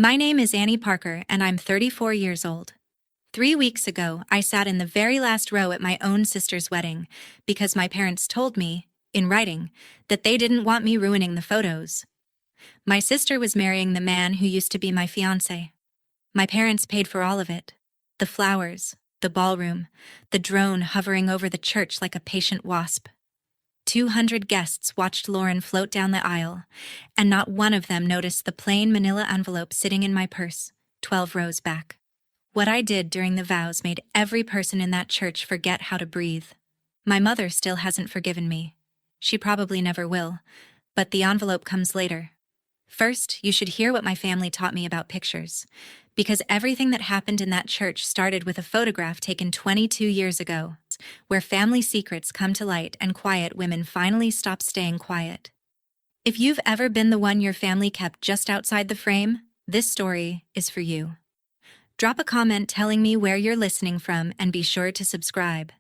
My name is Annie Parker, and I'm 34 years old. 3 weeks ago, I sat in the very last row at my own sister's wedding because my parents told me, in writing, that they didn't want me ruining the photos. My sister was marrying the man who used to be my fiancé. My parents paid for all of it. The flowers, the ballroom, the drone hovering over the church like a patient wasp. 200 guests watched Lauren float down the aisle, and not one of them noticed the plain manila envelope sitting in my purse, 12 rows back. What I did during the vows made every person in that church forget how to breathe. My mother still hasn't forgiven me. She probably never will, but the envelope comes later. First, you should hear what my family taught me about pictures, because everything that happened in that church started with a photograph taken 22 years ago, where family secrets come to light and quiet women finally stop staying quiet. If you've ever been the one your family kept just outside the frame, this story is for you. Drop a comment telling me where you're listening from and be sure to subscribe.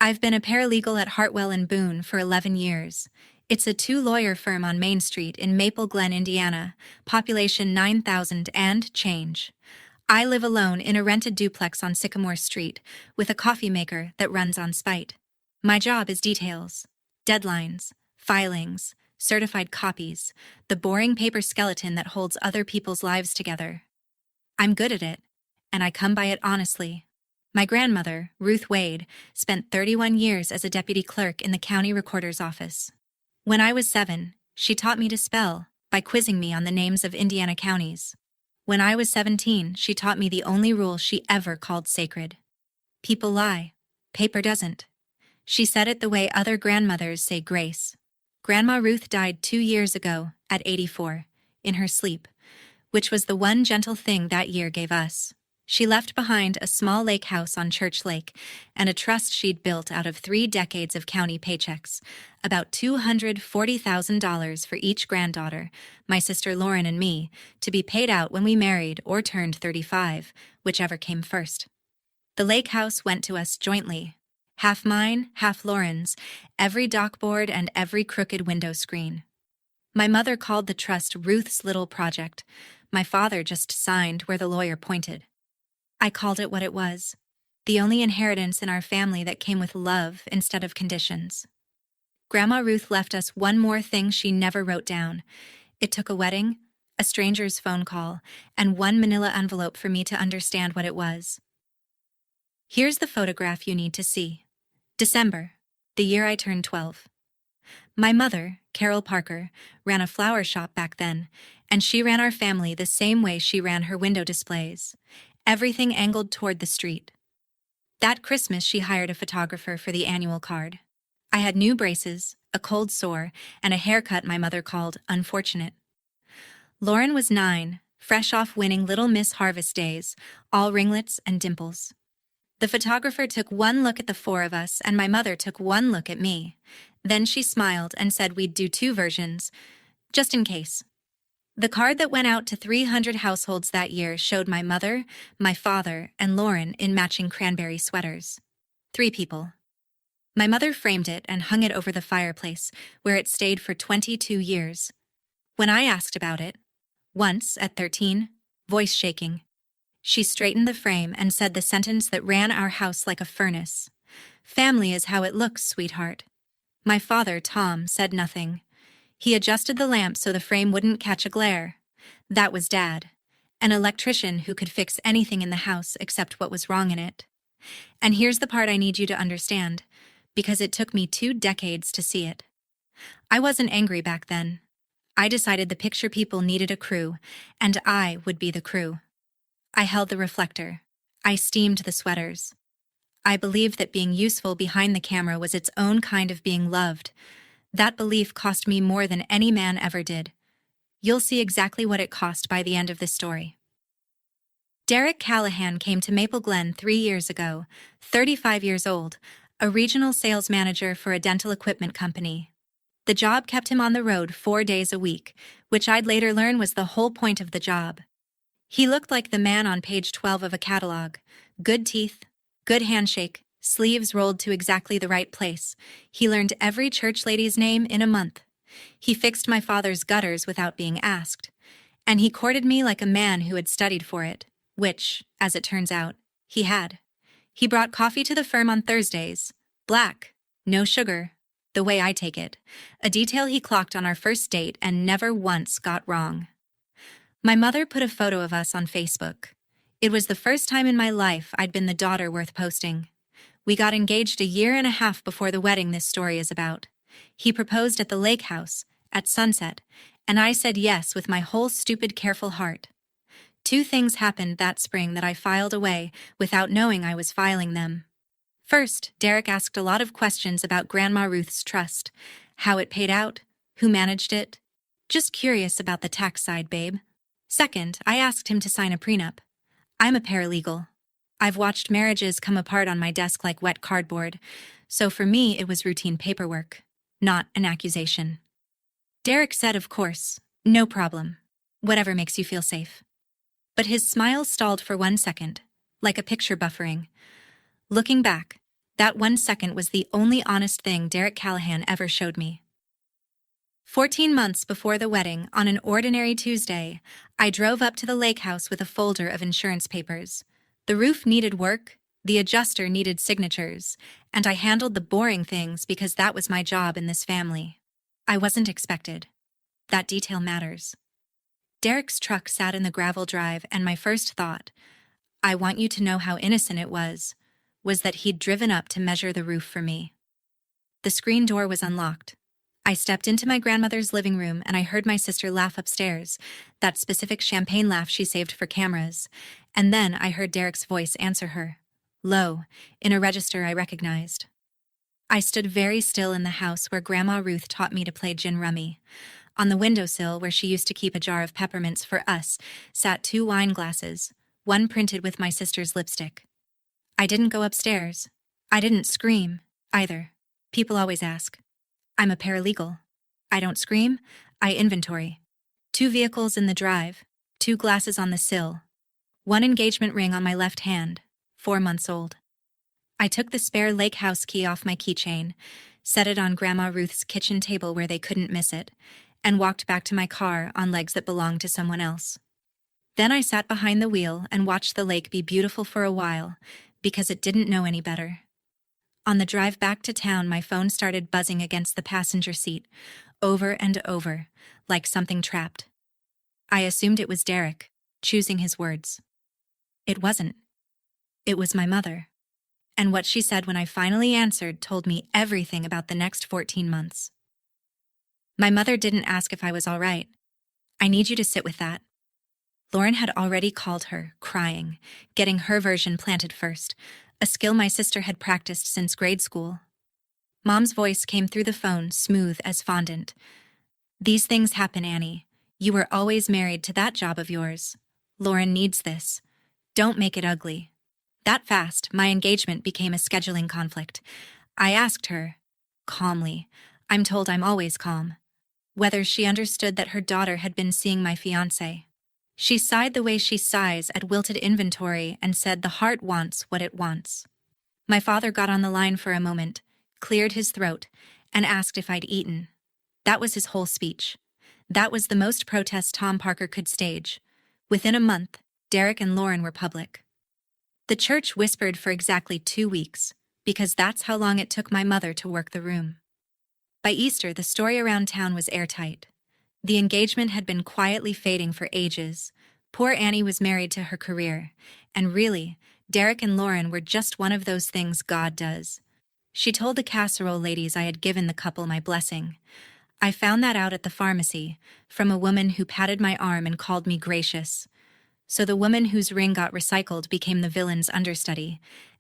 I've been a paralegal at Hartwell & Boone for 11 years. It's a two-lawyer firm on Main Street in Maple Glen, Indiana, population 9,000 and change. I live alone in a rented duplex on Sycamore Street with a coffee maker that runs on spite. My job is details, deadlines, filings, certified copies, the boring paper skeleton that holds other people's lives together. I'm good at it, and I come by it honestly. My grandmother, Ruth Wade, spent 31 years as a deputy clerk in the county recorder's office. When I was 7, she taught me to spell by quizzing me on the names of Indiana counties. When I was 17, she taught me the only rule she ever called sacred. People lie. Paper doesn't. She said it the way other grandmothers say grace. Grandma Ruth died 2 years ago, at 84, in her sleep, which was the one gentle thing that year gave us. She left behind a small lake house on Church Lake and a trust she'd built out of 3 decades of county paychecks, about $240,000 for each granddaughter, my sister Lauren and me, to be paid out when we married or turned 35, whichever came first. The lake house went to us jointly, half mine, half Lauren's, every dockboard and every crooked window screen. My mother called the trust Ruth's Little Project. My father just signed where the lawyer pointed. I called it what it was, the only inheritance in our family that came with love instead of conditions. Grandma Ruth left us one more thing she never wrote down. It took a wedding, a stranger's phone call, and one manila envelope for me to understand what it was. Here's the photograph you need to see. December, the year I turned 12. My mother, Carol Parker, ran a flower shop back then, and she ran our family the same way she ran her window displays. Everything angled toward the street. That Christmas, she hired a photographer for the annual card. I had new braces, a cold sore, and a haircut my mother called unfortunate. Lauren was 9, fresh off winning Little Miss Harvest days, all ringlets and dimples. The photographer took one look at the 4 of us, and my mother took one look at me. Then she smiled and said we'd do 2 versions, just in case. The card that went out to 300 households that year showed my mother, my father, and Lauren in matching cranberry sweaters. 3 people. My mother framed it and hung it over the fireplace, where it stayed for 22 years. When I asked about it, once at 13, voice shaking, she straightened the frame and said the sentence that ran our house like a furnace. "Family is how it looks, sweetheart." My father, Tom, said nothing. He adjusted the lamp so the frame wouldn't catch a glare. That was Dad, an electrician who could fix anything in the house except what was wrong in it. And here's the part I need you to understand, because it took me 2 decades to see it. I wasn't angry back then. I decided the picture people needed a crew, and I would be the crew. I held the reflector. I steamed the sweaters. I believed that being useful behind the camera was its own kind of being loved. That belief cost me more than any man ever did. You'll see exactly what it cost by the end of this story. Derek Callahan came to Maple Glen 3 years ago, 35 years old, a regional sales manager for a dental equipment company. The job kept him on the road 4 days a week, which I'd later learn was the whole point of the job. He looked like the man on page 12 of a catalog. Good teeth, good handshake, sleeves rolled to exactly the right place. He learned every church lady's name in a month. He fixed my father's gutters without being asked. And he courted me like a man who had studied for it, which, as it turns out, he had. He brought coffee to the firm on Thursdays. Black, no sugar, the way I take it, a detail he clocked on our first date and never once got wrong. My mother put a photo of us on Facebook. It was the first time in my life I'd been the daughter worth posting. We got engaged a year and a half before the wedding this story is about. He proposed at the lake house, at sunset, and I said yes with my whole stupid careful heart. 2 things happened that spring that I filed away without knowing I was filing them. First, Derek asked a lot of questions about Grandma Ruth's trust, how it paid out, who managed it. Just curious about the tax side, babe. Second, I asked him to sign a prenup. I'm a paralegal. I've watched marriages come apart on my desk like wet cardboard, so for me it was routine paperwork, not an accusation. Derek said, of course, no problem, whatever makes you feel safe. But his smile stalled for 1 second, like a picture buffering. Looking back, that 1 second was the only honest thing Derek Callahan ever showed me. 14 months before the wedding, on an ordinary Tuesday, I drove up to the lake house with a folder of insurance papers. The roof needed work, the adjuster needed signatures, and I handled the boring things because that was my job in this family. I wasn't expected. That detail matters. Derek's truck sat in the gravel drive, and my first thought, I want you to know how innocent it was that he'd driven up to measure the roof for me. The screen door was unlocked. I stepped into my grandmother's living room and I heard my sister laugh upstairs, that specific champagne laugh she saved for cameras, and then I heard Derek's voice answer her, low, in a register I recognized. I stood very still in the house where Grandma Ruth taught me to play gin rummy. On the windowsill where she used to keep a jar of peppermints for us sat 2 wine glasses, one printed with my sister's lipstick. I didn't go upstairs. I didn't scream, either. People always ask. I'm a paralegal. I don't scream, I inventory. 2 vehicles in the drive, 2 glasses on the sill, 1 engagement ring on my left hand, 4 months old. I took the spare lake house key off my keychain, set it on Grandma Ruth's kitchen table where they couldn't miss it, and walked back to my car on legs that belonged to someone else. Then I sat behind the wheel and watched the lake be beautiful for a while, because it didn't know any better. On the drive back to town, my phone started buzzing against the passenger seat, over and over, like something trapped. I assumed it was Derek, choosing his words. It wasn't. It was my mother. And what she said when I finally answered told me everything about the next 14 months. My mother didn't ask if I was all right. I need you to sit with that. Lauren had already called her, crying, getting her version planted first, a skill my sister had practiced since grade school. Mom's voice came through the phone, smooth as fondant. These things happen, Annie. You were always married to that job of yours. Lauren needs this. Don't make it ugly. That fast, my engagement became a scheduling conflict. I asked her, calmly, I'm told I'm always calm, whether she understood that her daughter had been seeing my fiancé. She sighed the way she sighs at wilted inventory and said the heart wants what it wants. My father got on the line for a moment, cleared his throat, and asked if I'd eaten. That was his whole speech. That was the most protest Tom Parker could stage. Within a month, Derek and Lauren were public. The church whispered for exactly 2 weeks, because that's how long it took my mother to work the room. By Easter, the story around town was airtight. The engagement had been quietly fading for ages. Poor Annie was married to her career, and really, Derek and Lauren were just one of those things God does. She told the casserole ladies I had given the couple my blessing. I found that out at the pharmacy, from a woman who patted my arm and called me gracious. So the woman whose ring got recycled became the villain's understudy,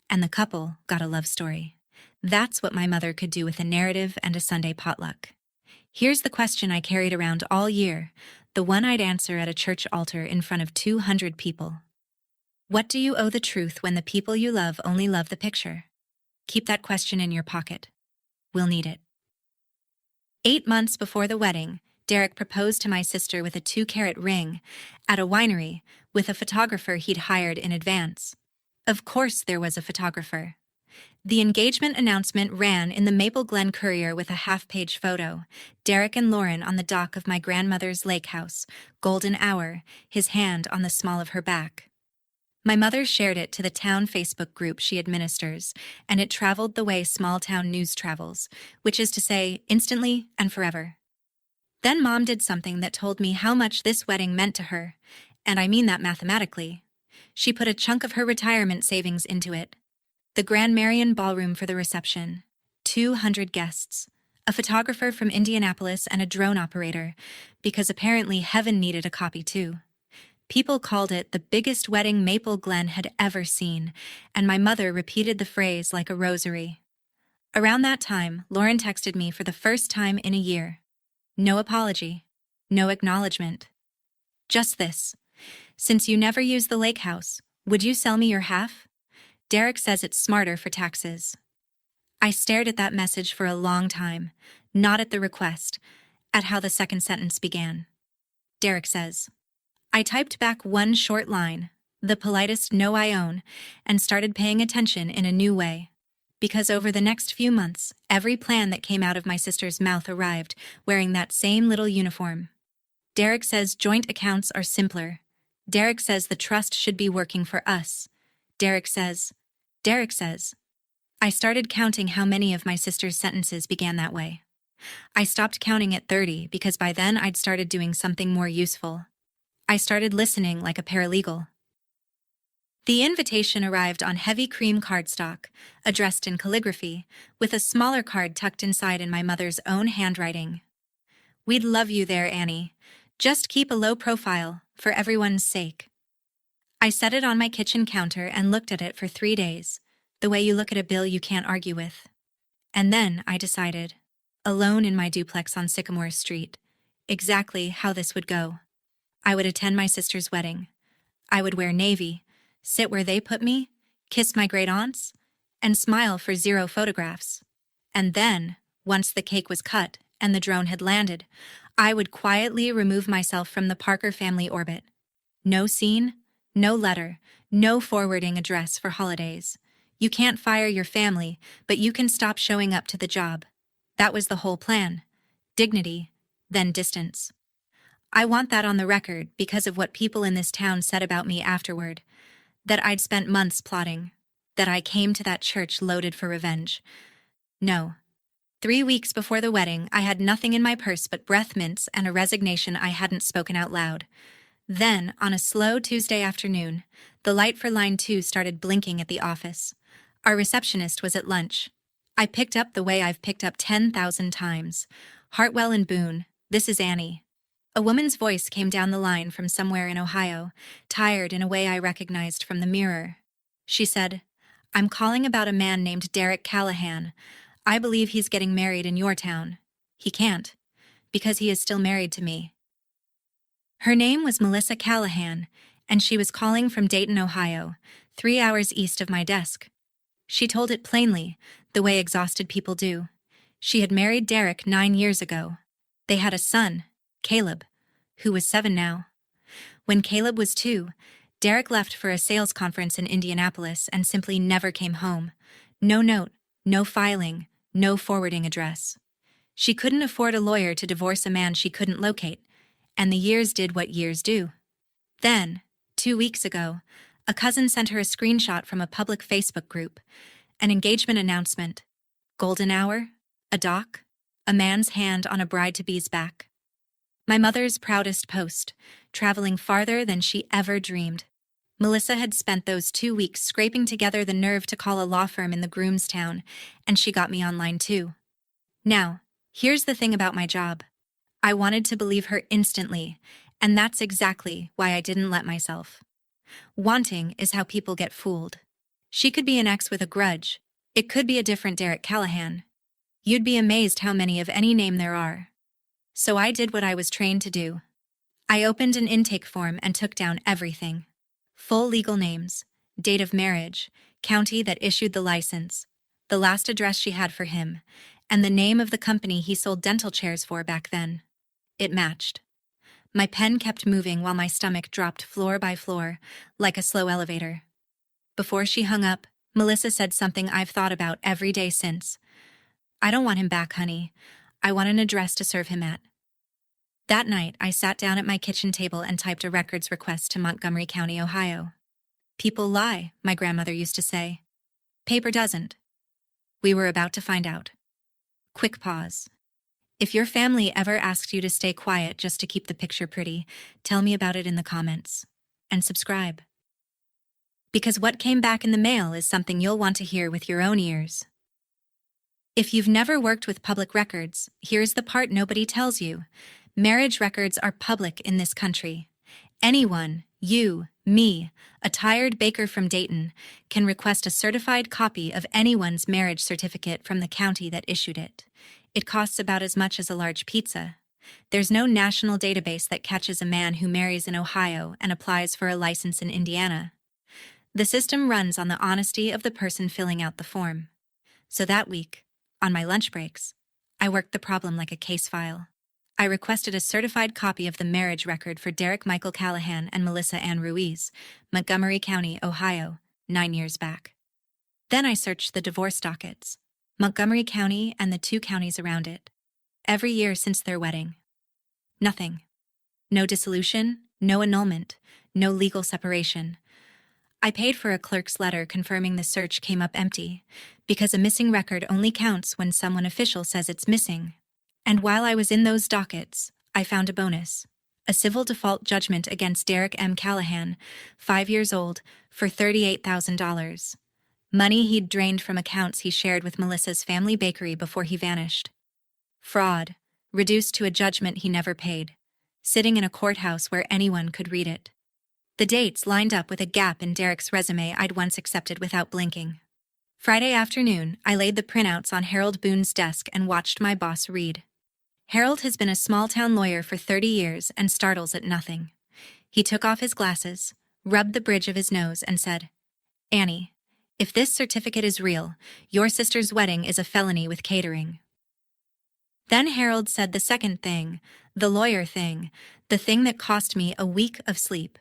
and the couple got a love story. That's what my mother could do with a narrative and a Sunday potluck. Here's the question I carried around all year, the one I'd answer at a church altar in front of 200 people. What do you owe the truth when the people you love only love the picture? Keep that question in your pocket. We'll need it. 8 months before the wedding, Derek proposed to my sister with a 2-carat ring at a winery with a photographer he'd hired in advance. Of course there was a photographer. The engagement announcement ran in the Maple Glen Courier with a half-page photo. Derek and Lauren on the dock of my grandmother's lake house, golden hour, his hand on the small of her back. My mother shared it to the town Facebook group she administers, and it traveled the way small-town news travels, which is to say, instantly and forever. Then Mom did something that told me how much this wedding meant to her, and I mean that mathematically. She put a chunk of her retirement savings into it. The Grand Marion Ballroom for the reception. 200 guests. A photographer from Indianapolis and a drone operator, because apparently heaven needed a copy too. People called it the biggest wedding Maple Glen had ever seen, and my mother repeated the phrase like a rosary. Around that time, Lauren texted me for the first time in a year. No apology. No acknowledgement. Just this. Since you never use the lake house, would you sell me your half? Derek says it's smarter for taxes. I stared at that message for a long time, not at the request, at how the second sentence began. Derek says, I typed back one short line, the politest no I own, and started paying attention in a new way. Because over the next few months, every plan that came out of my sister's mouth arrived, wearing that same little uniform. Derek says joint accounts are simpler. Derek says the trust should be working for us. Derek says. I started counting how many of my sister's sentences began that way. I stopped counting at 30 because by then I'd started doing something more useful. I started listening like a paralegal. The invitation arrived on heavy cream cardstock, addressed in calligraphy, with a smaller card tucked inside in my mother's own handwriting. We'd love you there, Annie. Just keep a low profile, for everyone's sake. I set it on my kitchen counter and looked at it for 3 days, the way you look at a bill you can't argue with. And then I decided, alone in my duplex on Sycamore Street, exactly how this would go. I would attend my sister's wedding. I would wear navy, sit where they put me, kiss my great-aunts, and smile for 0 photographs. And then, once the cake was cut and the drone had landed, I would quietly remove myself from the Parker family orbit. No scene, no letter, no forwarding address for holidays. You can't fire your family, but you can stop showing up to the job. That was the whole plan. Dignity, then distance. I want that on the record because of what people in this town said about me afterward. That I'd spent months plotting. That I came to that church loaded for revenge. No. 3 weeks before the wedding, I had nothing in my purse but breath mints and a resignation I hadn't spoken out loud. Then, on a slow Tuesday afternoon, the light for line 2 started blinking at the office. Our receptionist was at lunch. I picked up the way I've picked up 10,000 times. Hartwell and Boone, this is Annie. A woman's voice came down the line from somewhere in Ohio, tired in a way I recognized from the mirror. She said, I'm calling about a man named Derek Callahan. I believe he's getting married in your town. He can't, because he is still married to me. Her name was Melissa Callahan, and she was calling from Dayton, Ohio, 3 hours east of my desk. She told it plainly, the way exhausted people do. She had married Derek 9 years ago. They had a son, Caleb, who was 7 now. When Caleb was 2, Derek left for a sales conference in Indianapolis and simply never came home. No note, no filing, no forwarding address. She couldn't afford a lawyer to divorce a man she couldn't locate, and the years did what years do. Then, 2 weeks ago, a cousin sent her a screenshot from a public Facebook group, an engagement announcement, golden hour, a dock, a man's hand on a bride-to-be's back. My mother's proudest post, traveling farther than she ever dreamed. Melissa had spent those 2 weeks scraping together the nerve to call a law firm in the groom's town, and she got me online too. Now, here's the thing about my job. I wanted to believe her instantly, and that's exactly why I didn't let myself. Wanting is how people get fooled. She could be an ex with a grudge. It could be a different Derek Callahan. You'd be amazed how many of any name there are. So I did what I was trained to do. I opened an intake form and took down everything. Full legal names, date of marriage, county that issued the license, the last address she had for him, and the name of the company he sold dental chairs for back then. It matched. My pen kept moving while my stomach dropped floor by floor, like a slow elevator. Before she hung up, Melissa said something I've thought about every day since. I don't want him back, honey. I want an address to serve him at. That night, I sat down at my kitchen table and typed a records request to Montgomery County, Ohio. People lie, my grandmother used to say. Paper doesn't. We were about to find out. Quick pause. If your family ever asked you to stay quiet just to keep the picture pretty, tell me about it in the comments. And subscribe. Because what came back in the mail is something you'll want to hear with your own ears. If you've never worked with public records, here's the part nobody tells you. Marriage records are public in this country. Anyone, you, me, a tired baker from Dayton, can request a certified copy of anyone's marriage certificate from the county that issued it. It costs about as much as a large pizza. There's no national database that catches a man who marries in Ohio and applies for a license in Indiana. The system runs on the honesty of the person filling out the form. So that week, on my lunch breaks, I worked the problem like a case file. I requested a certified copy of the marriage record for Derek Michael Callahan and Melissa Ann Ruiz, Montgomery County, Ohio, 9 years back. Then I searched the divorce dockets, Montgomery County and the 2 counties around it, every year since their wedding. Nothing. No dissolution, no annulment, no legal separation. I paid for a clerk's letter confirming the search came up empty, because a missing record only counts when someone official says it's missing. And while I was in those dockets, I found a bonus. A civil default judgment against Derek M. Callahan, 5 years old, for $38,000. Money he'd drained from accounts he shared with Melissa's family bakery before he vanished. Fraud, reduced to a judgment he never paid, sitting in a courthouse where anyone could read it. The dates lined up with a gap in Derek's resume I'd once accepted without blinking. Friday afternoon, I laid the printouts on Harold Boone's desk and watched my boss read. Harold has been a small-town lawyer for 30 years and startles at nothing. He took off his glasses, rubbed the bridge of his nose, and said, "Annie, if this certificate is real, your sister's wedding is a felony with catering." Then Harold said the second thing, the lawyer thing, the thing that cost me a week of sleep.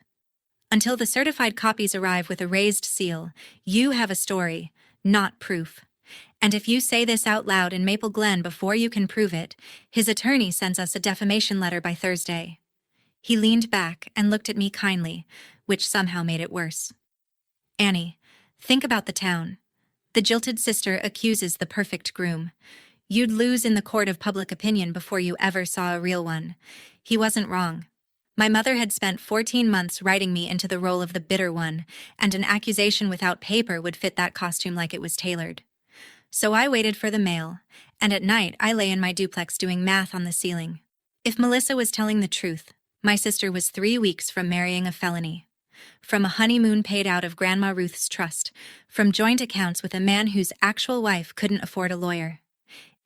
Until the certified copies arrive with a raised seal, you have a story, not proof. And if you say this out loud in Maple Glen before you can prove it, his attorney sends us a defamation letter by Thursday. He leaned back and looked at me kindly, which somehow made it worse. Annie, think about the town. The jilted sister accuses the perfect groom. You'd lose in the court of public opinion before you ever saw a real one. He wasn't wrong. My mother had spent 14 months writing me into the role of the bitter one, and an accusation without paper would fit that costume like it was tailored. So I waited for the mail, and at night I lay in my duplex doing math on the ceiling. If Melissa was telling the truth, my sister was 3 weeks from marrying a felony. From a honeymoon paid out of Grandma Ruth's trust, from joint accounts with a man whose actual wife couldn't afford a lawyer.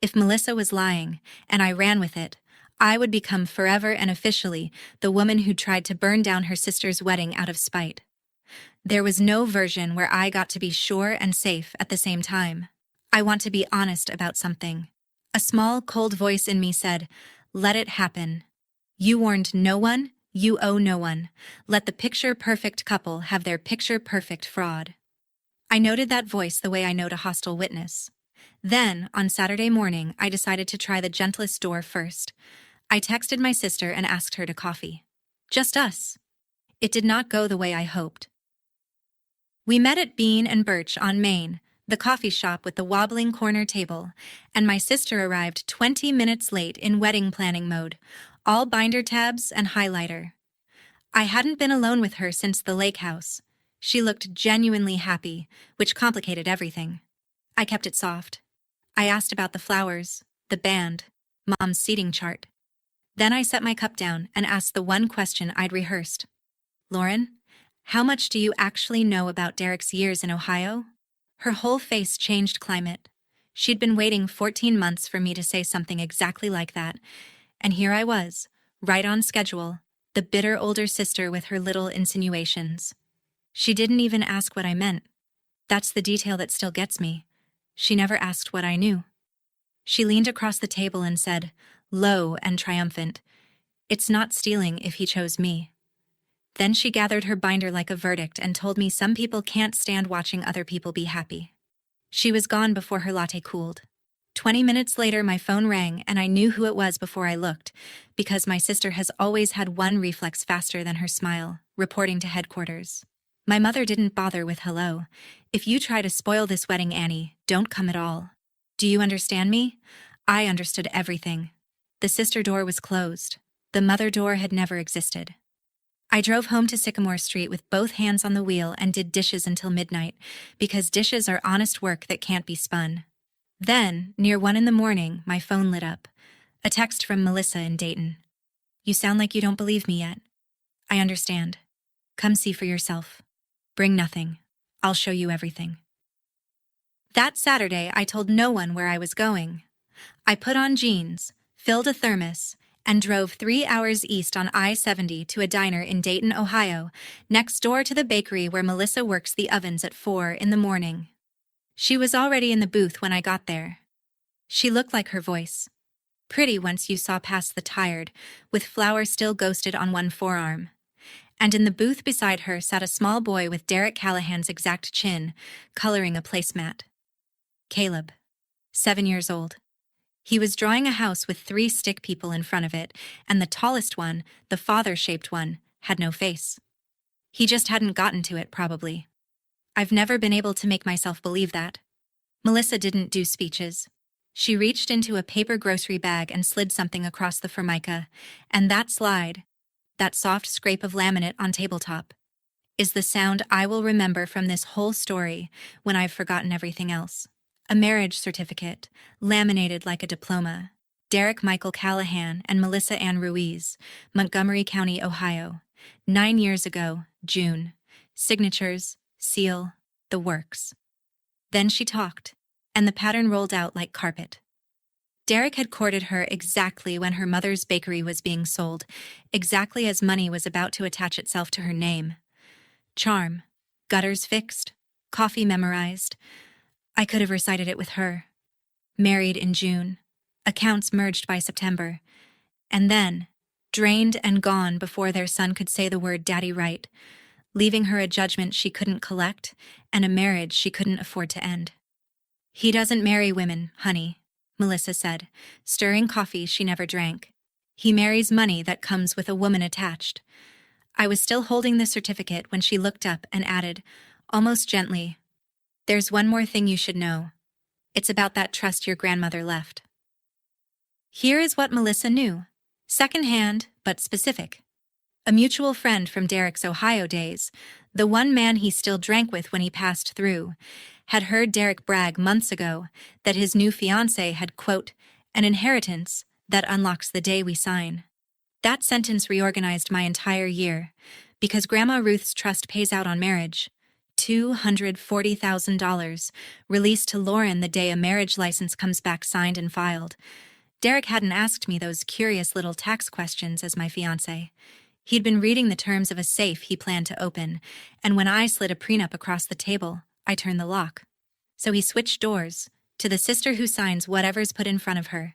If Melissa was lying, and I ran with it, I would become forever and officially the woman who tried to burn down her sister's wedding out of spite. There was no version where I got to be sure and safe at the same time. I want to be honest about something. A small, cold voice in me said, "Let it happen. You warned no one, you owe no one. Let the picture-perfect couple have their picture-perfect fraud." I noted that voice the way I note a hostile witness. Then, on Saturday morning, I decided to try the gentlest door first. I texted my sister and asked her to coffee. Just us. It did not go the way I hoped. We met at Bean and Birch on Main, the coffee shop with the wobbling corner table, and my sister arrived 20 minutes late in wedding planning mode, all binder tabs and highlighter. I hadn't been alone with her since the lake house. She looked genuinely happy, which complicated everything. I kept it soft. I asked about the flowers, the band, Mom's seating chart. Then I set my cup down and asked the one question I'd rehearsed. "Lauren, how much do you actually know about Derek's years in Ohio?" Her whole face changed climate. She'd been waiting 14 months for me to say something exactly like that, and here I was, right on schedule, the bitter older sister with her little insinuations. She didn't even ask what I meant. That's the detail that still gets me. She never asked what I knew. She leaned across the table and said, low and triumphant, "It's not stealing if he chose me." Then she gathered her binder like a verdict and told me some people can't stand watching other people be happy. She was gone before her latte cooled. 20 minutes later, my phone rang, and I knew who it was before I looked, because my sister has always had one reflex faster than her smile, reporting to headquarters. My mother didn't bother with hello. If you try to spoil this wedding, Annie, don't come at all. Do you understand me? I understood everything. The sister door was closed. The mother door had never existed. I drove home to Sycamore Street with both hands on the wheel and did dishes until midnight, because dishes are honest work that can't be spun. Then, near 1 in the morning, my phone lit up. A text from Melissa in Dayton. You sound like you don't believe me yet. I understand. Come see for yourself. Bring nothing. I'll show you everything. That Saturday, I told no one where I was going. I put on jeans, filled a thermos, and drove 3 hours east on I-70 to a diner in Dayton, Ohio, next door to the bakery where Melissa works the ovens at 4 in the morning. She was already in the booth when I got there. She looked like her voice. Pretty once you saw past the tired, with flour still ghosted on one forearm. And in the booth beside her sat a small boy with Derek Callahan's exact chin, coloring a placemat. Caleb, 7 years old. He was drawing a house with 3 stick people in front of it, and the tallest one, the father-shaped one, had no face. He just hadn't gotten to it, probably. I've never been able to make myself believe that. Melissa didn't do speeches. She reached into a paper grocery bag and slid something across the formica, and that slide, that soft scrape of laminate on tabletop, is the sound I will remember from this whole story when I've forgotten everything else. A marriage certificate, laminated like a diploma. Derek Michael Callahan and Melissa Ann Ruiz, Montgomery County, Ohio. 9 years ago, June. Signatures, seal, the works. Then she talked, and the pattern rolled out like carpet. Derek had courted her exactly when her mother's bakery was being sold, exactly as money was about to attach itself to her name. Charm, gutters fixed, coffee memorized. I could have recited it with her. Married in June, accounts merged by September, and then drained and gone before their son could say the word daddy right, leaving her a judgment she couldn't collect and a marriage she couldn't afford to end. He doesn't marry women, honey, Melissa said, stirring coffee she never drank. He marries money that comes with a woman attached. I was still holding the certificate when she looked up and added, almost gently, there's one more thing you should know. It's about that trust your grandmother left. Here is what Melissa knew, secondhand but specific. A mutual friend from Derek's Ohio days, the one man he still drank with when he passed through, had heard Derek brag months ago that his new fiancé had, quote, an inheritance that unlocks the day we sign. That sentence reorganized my entire year, because Grandma Ruth's trust pays out on marriage. $240,000, released to Lauren the day a marriage license comes back signed and filed. Derek hadn't asked me those curious little tax questions as my fiancé. He'd been reading the terms of a safe he planned to open, and when I slid a prenup across the table, I turned the lock. So he switched doors, to the sister who signs whatever's put in front of her.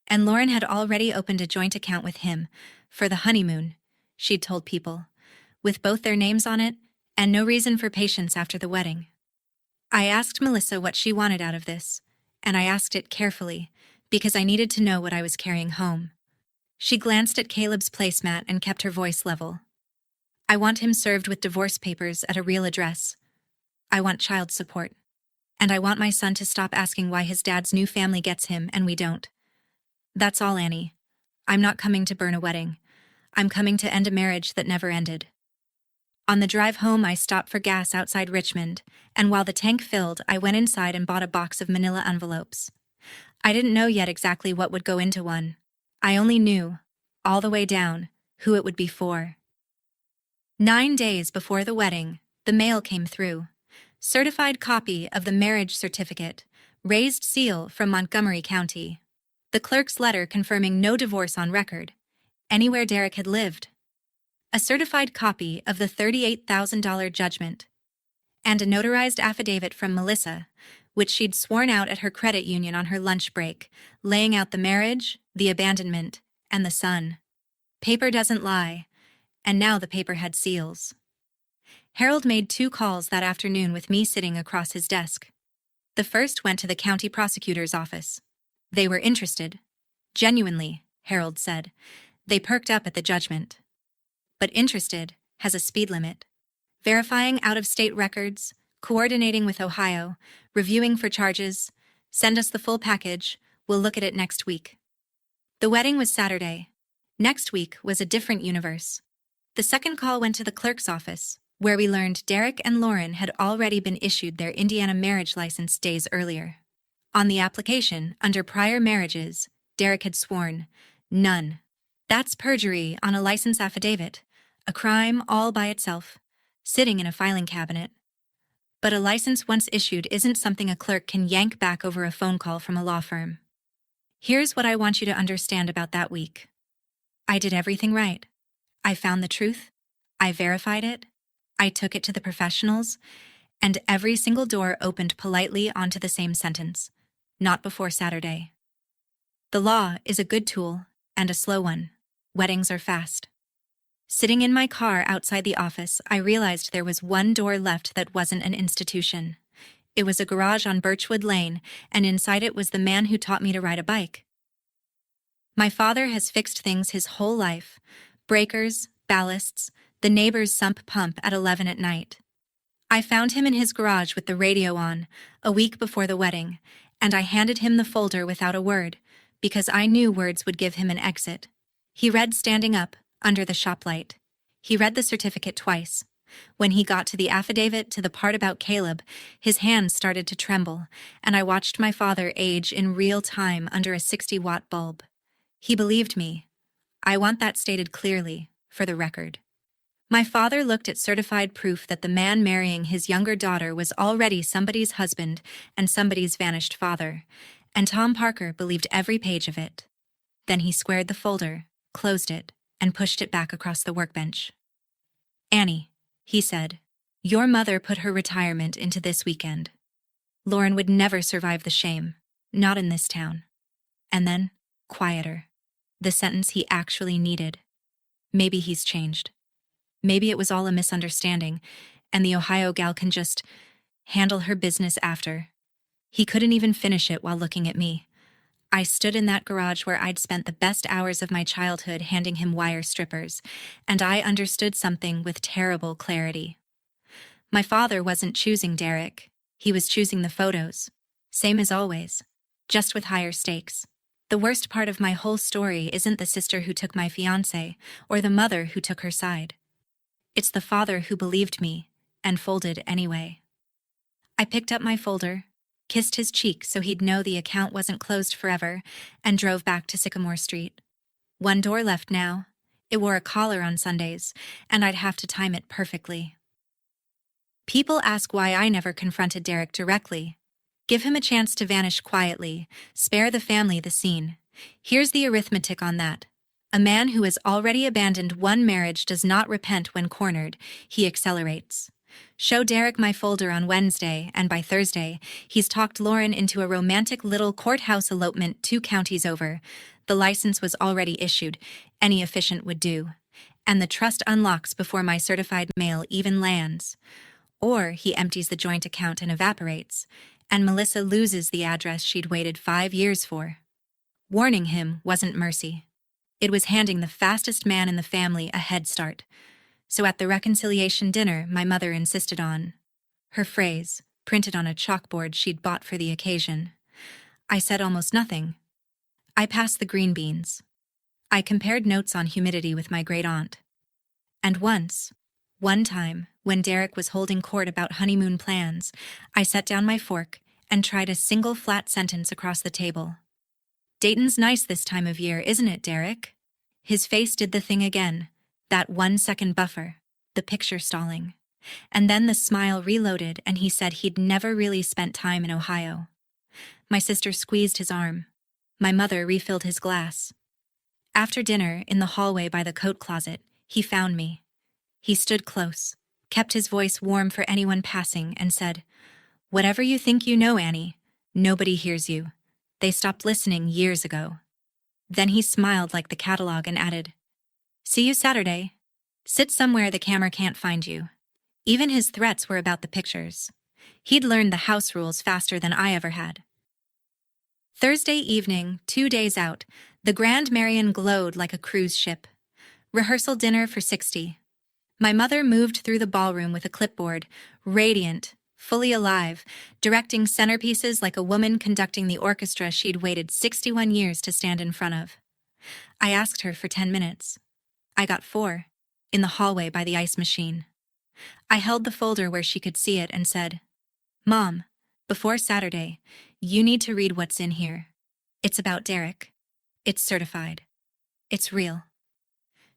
And Lauren had already opened a joint account with him, for the honeymoon, she'd told people, with both their names on it, and no reason for patience after the wedding. I asked Melissa what she wanted out of this, and I asked it carefully, because I needed to know what I was carrying home. She glanced at Caleb's placemat and kept her voice level. I want him served with divorce papers at a real address. I want child support. And I want my son to stop asking why his dad's new family gets him and we don't. That's all, Annie. I'm not coming to burn a wedding. I'm coming to end a marriage that never ended. On the drive home, I stopped for gas outside Richmond, and while the tank filled, I went inside and bought a box of manila envelopes. I didn't know yet exactly what would go into one. I only knew, all the way down, who it would be for. 9 days before the wedding, the mail came through. Certified copy of the marriage certificate, raised seal from Montgomery County. The clerk's letter confirming no divorce on record, anywhere Derek had lived. A certified copy of the $38,000 judgment, and a notarized affidavit from Melissa, which she'd sworn out at her credit union on her lunch break, laying out the marriage, the abandonment, and the son. Paper doesn't lie, and now the paper had seals. Harold made 2 calls that afternoon with me sitting across his desk. The first went to the county prosecutor's office. They were interested. Genuinely, Harold said. They perked up at the judgment. But interested has a speed limit. Verifying out-of-state records, coordinating with Ohio, reviewing for charges. Send us the full package. We'll look at it next week. The wedding was Saturday. Next week was a different universe. The second call went to the clerk's office, where we learned Derek and Lauren had already been issued their Indiana marriage license days earlier. On the application, under prior marriages, Derek had sworn, none. That's perjury on a license affidavit, a crime all by itself, sitting in a filing cabinet. But a license once issued isn't something a clerk can yank back over a phone call from a law firm. Here's what I want you to understand about that week. I did everything right. I found the truth. I verified it. I took it to the professionals, and every single door opened politely onto the same sentence. Not before Saturday. The law is a good tool and a slow one. Weddings are fast. Sitting in my car outside the office, I realized there was one door left that wasn't an institution. It was a garage on Birchwood Lane, and inside it was the man who taught me to ride a bike. My father has fixed things his whole life. Breakers, ballasts, the neighbor's sump pump at 11 at night. I found him in his garage with the radio on, a week before the wedding, and I handed him the folder without a word, because I knew words would give him an exit. He read standing up, under the shop light. He read the certificate twice. When he got to the affidavit to the part about Caleb, his hands started to tremble, and I watched my father age in real time under a 60-watt bulb. He believed me. I want that stated clearly, for the record. My father looked at certified proof that the man marrying his younger daughter was already somebody's husband and somebody's vanished father, and Tom Parker believed every page of it. Then he squared the folder, closed it, and pushed it back across the workbench. Annie, he said, your mother put her retirement into this weekend. Lauren would never survive the shame, not in this town. And then, quieter. The sentence he actually needed. Maybe he's changed. Maybe it was all a misunderstanding, and the Ohio gal can just handle her business after. He couldn't even finish it while looking at me. I stood in that garage where I'd spent the best hours of my childhood handing him wire strippers, and I understood something with terrible clarity. My father wasn't choosing Derek. He was choosing the photos. Same as always, just with higher stakes. The worst part of my whole story isn't the sister who took my fiancé or the mother who took her side. It's the father who believed me and folded anyway. I picked up my folder, kissed his cheek so he'd know the account wasn't closed forever, and drove back to Sycamore Street. One door left now. It wore a collar on Sundays, and I'd have to time it perfectly. People ask why I never confronted Derek directly. Give him a chance to vanish quietly, spare the family the scene. Here's the arithmetic on that. A man who has already abandoned one marriage does not repent when cornered, he accelerates. Show Derek my folder on Wednesday, and by Thursday, he's talked Lauren into a romantic little courthouse elopement 2 counties over. The license was already issued, any Officiant would do. And the trust unlocks before my certified mail even lands. Or he empties the joint account and evaporates, and Melissa loses the address she'd waited 5 years for. Warning him wasn't mercy. It was handing the fastest man in the family a head start. So at the reconciliation dinner my mother insisted on, her phrase, printed on a chalkboard she'd bought for the occasion. I said almost nothing. I passed the green beans. I compared notes on humidity with my great-aunt. And one time, when Derek was holding court about honeymoon plans, I set down my fork and tried a single flat sentence across the table. Dayton's nice this time of year, isn't it, Derek? His face did the thing again, that 1-second buffer, the picture stalling. And then the smile reloaded and he said he'd never really spent time in Ohio. My sister squeezed his arm. My mother refilled his glass. After dinner, in the hallway by the coat closet, he found me. He stood close, kept his voice warm for anyone passing, and said, "Whatever you think you know, Annie, nobody hears you. They stopped listening years ago." Then he smiled like the catalog and added, "See you Saturday." Sit somewhere the camera can't find you. Even his threats were about the pictures. He'd learned the house rules faster than I ever had. Thursday evening, 2 days out, the Grand Marion glowed like a cruise ship. Rehearsal dinner for 60. My mother moved through the ballroom with a clipboard, radiant, fully alive, directing centerpieces like a woman conducting the orchestra she'd waited 61 years to stand in front of. I asked her for 10 minutes. I got 4, in the hallway by the ice machine. I held the folder where she could see it and said, "Mom, before Saturday, you need to read what's in here. It's about Derek. It's certified. It's real."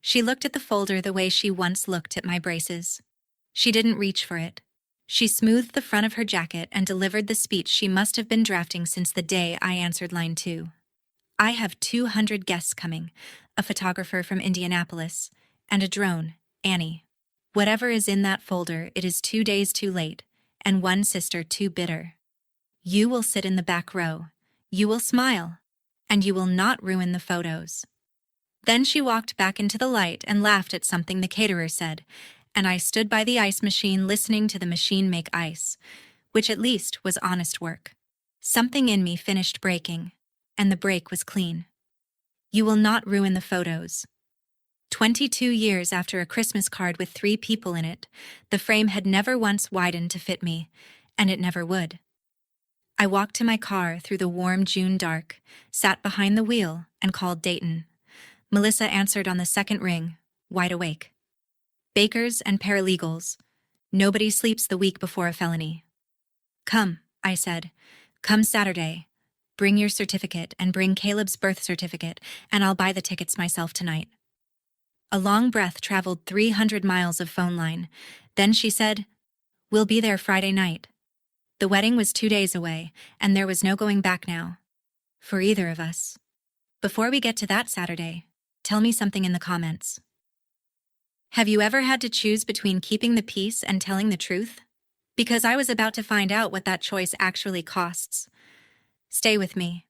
She looked at the folder the way she once looked at my braces. She didn't reach for it. She smoothed the front of her jacket and delivered the speech she must have been drafting since the day I answered line 2. "I have 200 guests coming, a photographer from Indianapolis, and a drone, Annie. Whatever is in that folder, it is 2 days too late, and one sister too bitter. You will sit in the back row. You will smile, and you will not ruin the photos." Then she walked back into the light and laughed at something the caterer said, and I stood by the ice machine listening to the machine make ice, which at least was honest work. Something in me finished breaking, and the break was clean. You will not ruin the photos. 22 years after a Christmas card with 3 people in it, the frame had never once widened to fit me, and it never would. I walked to my car through the warm June dark, sat behind the wheel, and called Dayton. Melissa answered on the second ring, wide awake. "Bakers and paralegals. Nobody sleeps the week before a felony." "Come," I said. "Come Saturday. Bring your certificate and bring Caleb's birth certificate, and I'll buy the tickets myself tonight." A long breath traveled 300 miles of phone line. Then she said, "We'll be there Friday night." The wedding was 2 days away, and there was no going back now. For either of us. Before we get to that Saturday, tell me something in the comments. Have you ever had to choose between keeping the peace and telling the truth? Because I was about to find out what that choice actually costs. Stay with me.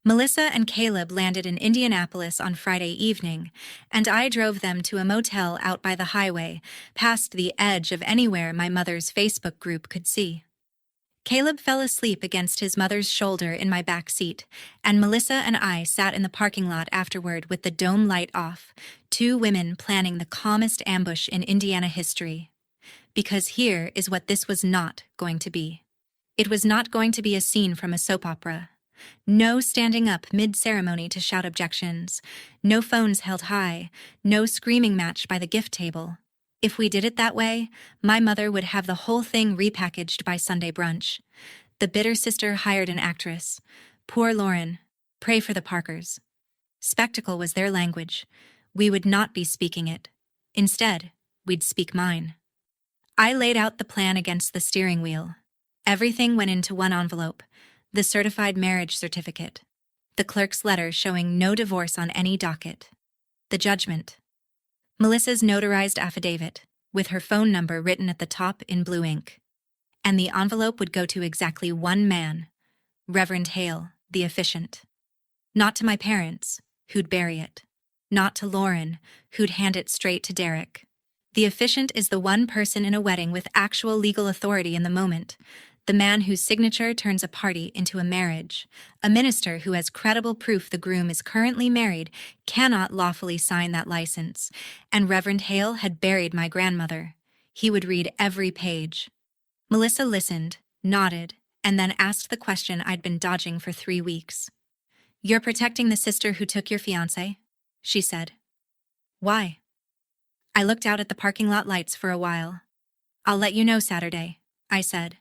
Melissa and Caleb landed in Indianapolis on Friday evening, and I drove them to a motel out by the highway, past the edge of anywhere my mother's Facebook group could see. Caleb fell asleep against his mother's shoulder in my back seat, and Melissa and I sat in the parking lot afterward with the dome light off, 2 women planning the calmest ambush in Indiana history. Because here is what this was not going to be. It was not going to be a scene from a soap opera. No standing up mid-ceremony to shout objections, no phones held high, no screaming match by the gift table. If we did it that way, my mother would have the whole thing repackaged by Sunday brunch. The bitter sister hired an actress. Poor Lauren. Pray for the Parkers. Spectacle was their language. We would not be speaking it. Instead, we'd speak mine. I laid out the plan against the steering wheel. Everything went into one envelope. The certified marriage certificate. The clerk's letter showing no divorce on any docket. The judgment. Melissa's notarized affidavit, with her phone number written at the top in blue ink. And the envelope would go to exactly one man, Reverend Hale, the officiant. Not to my parents, who'd bury it. Not to Lauren, who'd hand it straight to Derek. The officiant is the one person in a wedding with actual legal authority in the moment, the man whose signature turns a party into a marriage. A minister who has credible proof the groom is currently married cannot lawfully sign that license, and Reverend Hale had buried my grandmother. He would read every page. Melissa listened, nodded, and then asked the question I'd been dodging for 3 weeks. "You're protecting the sister who took your fiancé?" she said. "Why?" I looked out at the parking lot lights for a while. "I'll let you know Saturday," I said.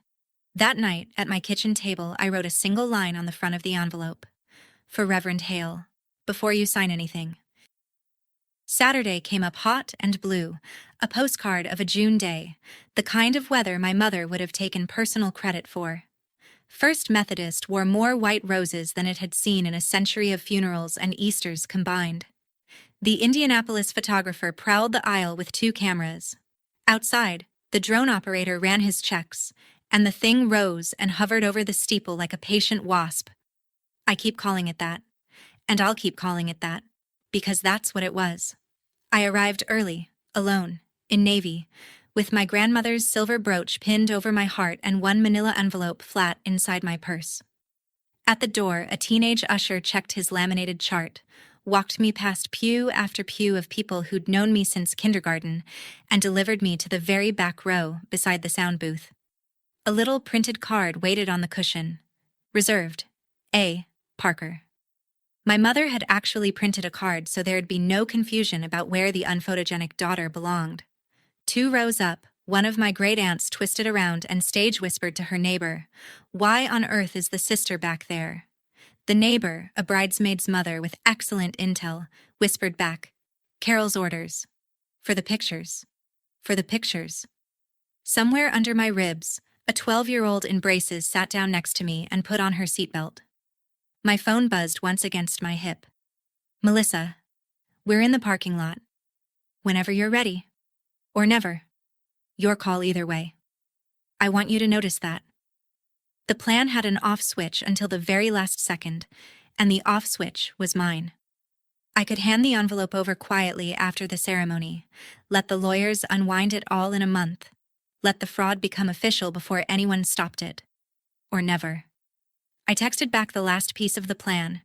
That night, at my kitchen table, I wrote a single line on the front of the envelope. "For Reverend Hale, before you sign anything." Saturday came up hot and blue, a postcard of a June day, the kind of weather my mother would have taken personal credit for. First Methodist wore more white roses than it had seen in a century of funerals and Easters combined. The Indianapolis photographer prowled the aisle with 2 cameras. Outside, the drone operator ran his checks, and the thing rose and hovered over the steeple like a patient wasp. I keep calling it that, and I'll keep calling it that, because that's what it was. I arrived early, alone, in navy, with my grandmother's silver brooch pinned over my heart and one manila envelope flat inside my purse. At the door, a teenage usher checked his laminated chart, walked me past pew after pew of people who'd known me since kindergarten, and delivered me to the very back row beside the sound booth. A little printed card waited on the cushion. Reserved. A. Parker. My mother had actually printed a card so there'd be no confusion about where the unphotogenic daughter belonged. 2 rows up, one of my great-aunts twisted around and stage whispered to her neighbor, "Why on earth is the sister back there?" The neighbor, a bridesmaid's mother with excellent intel, whispered back, "Carol's orders. For the pictures. For the pictures." Somewhere under my ribs, a 12-year-old in braces sat down next to me and put on her seatbelt. My phone buzzed once against my hip. "Melissa, we're in the parking lot. Whenever you're ready. Or never. Your call either way. I want you to notice that." The plan had an off switch until the very last second, and the off switch was mine. I could hand the envelope over quietly after the ceremony, let the lawyers unwind it all in a month, let the fraud become official before anyone stopped it. Or never. I texted back the last piece of the plan,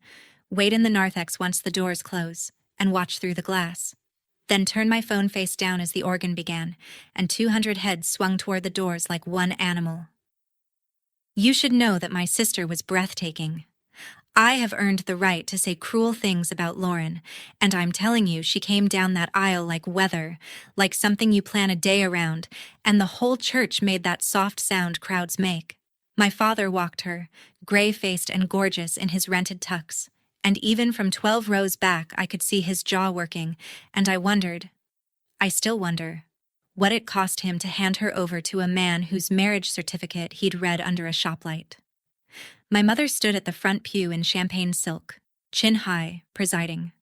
wait in the narthex once the doors close, and watch through the glass. Then turn my phone face down as the organ began, and 200 heads swung toward the doors like one animal. You should know that my sister was breathtaking. I have earned the right to say cruel things about Lauren, and I'm telling you she came down that aisle like weather, like something you plan a day around, and the whole church made that soft sound crowds make. My father walked her, gray-faced and gorgeous in his rented tux, and even from 12 rows back I could see his jaw working, and I still wonder, what it cost him to hand her over to a man whose marriage certificate he'd read under a shoplight. My mother stood at the front pew in champagne silk, chin high, presiding.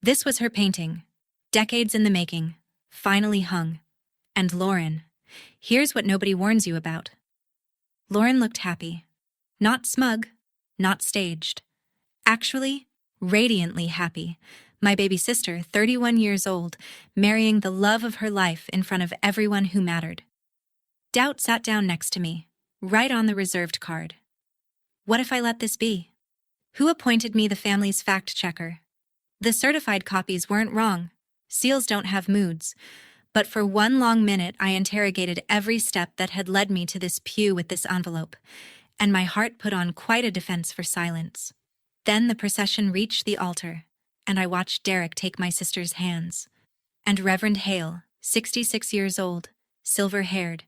This was her painting, decades in the making, finally hung. And Lauren, here's what nobody warns you about. Lauren looked happy. Not smug, not staged. Actually, radiantly happy. My baby sister, 31 years old, marrying the love of her life in front of everyone who mattered. Doubt sat down next to me, right on the reserved card. What if I let this be? Who appointed me the family's fact-checker? The certified copies weren't wrong. Seals don't have moods. But for one long minute I interrogated every step that had led me to this pew with this envelope, and my heart put on quite a defense for silence. Then the procession reached the altar, and I watched Derek take my sister's hands. And Reverend Hale, 66 years old, silver-haired,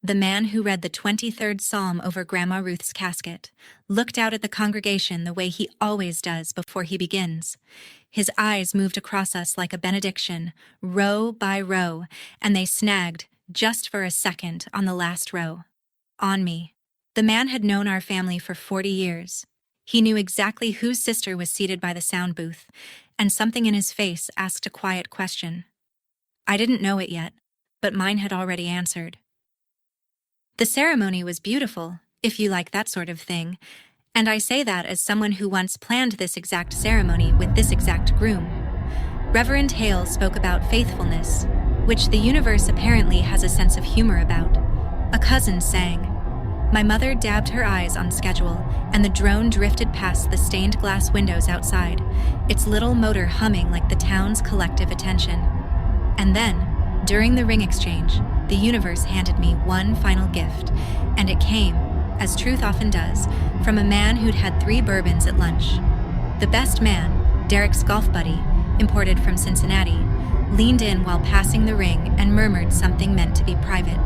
the man who read the 23rd Psalm over Grandma Ruth's casket, looked out at the congregation the way he always does before he begins. His eyes moved across us like a benediction, row by row, and they snagged, just for a second, on the last row. On me. The man had known our family for 40 years. He knew exactly whose sister was seated by the sound booth, and something in his face asked a quiet question. I didn't know it yet, but mine had already answered. The ceremony was beautiful, if you like that sort of thing, and I say that as someone who once planned this exact ceremony with this exact groom. Reverend Hale spoke about faithfulness, which the universe apparently has a sense of humor about. A cousin sang. My mother dabbed her eyes on schedule, and the drone drifted past the stained glass windows outside, its little motor humming like the town's collective attention. And then, during the ring exchange, the universe handed me one final gift, and it came, as truth often does, from a man who'd had 3 bourbons at lunch. The best man, Derek's golf buddy, imported from Cincinnati, leaned in while passing the ring and murmured something meant to be private.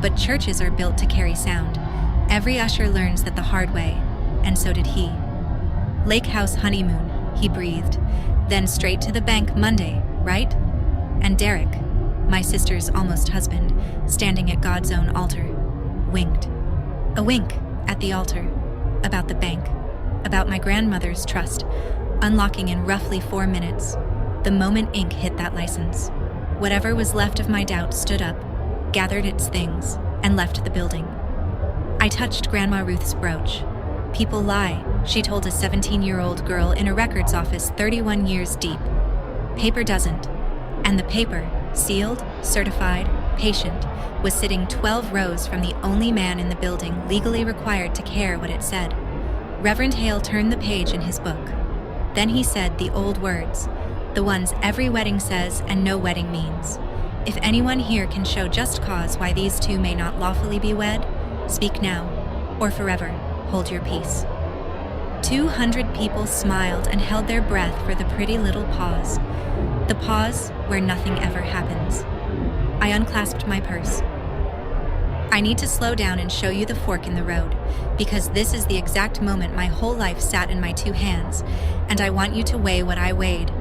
But churches are built to carry sound. Every usher learns that the hard way, and so did he. Lake House honeymoon, he breathed. Then straight to the bank Monday, right? And Derek, my sister's almost husband, standing at God's own altar, winked. A wink at the altar, about the bank, about my grandmother's trust, unlocking in roughly 4 minutes, the moment ink hit that license. Whatever was left of my doubt stood up, gathered its things, and left the building. I touched Grandma Ruth's brooch. People lie, she told a 17-year-old girl in a records office 31 years deep. Paper doesn't. And the paper, sealed, certified, patient, was sitting 12 rows from the only man in the building legally required to care what it said. Reverend Hale turned the page in his book. Then he said the old words, the ones every wedding says and no wedding means. If anyone here can show just cause why these two may not lawfully be wed, speak now, or forever hold your peace. 200 people smiled and held their breath for the pretty little pause. The pause where nothing ever happens. I unclasped my purse. I need to slow down and show you the fork in the road, because this is the exact moment my whole life sat in my two hands, and I want you to weigh what I weighed.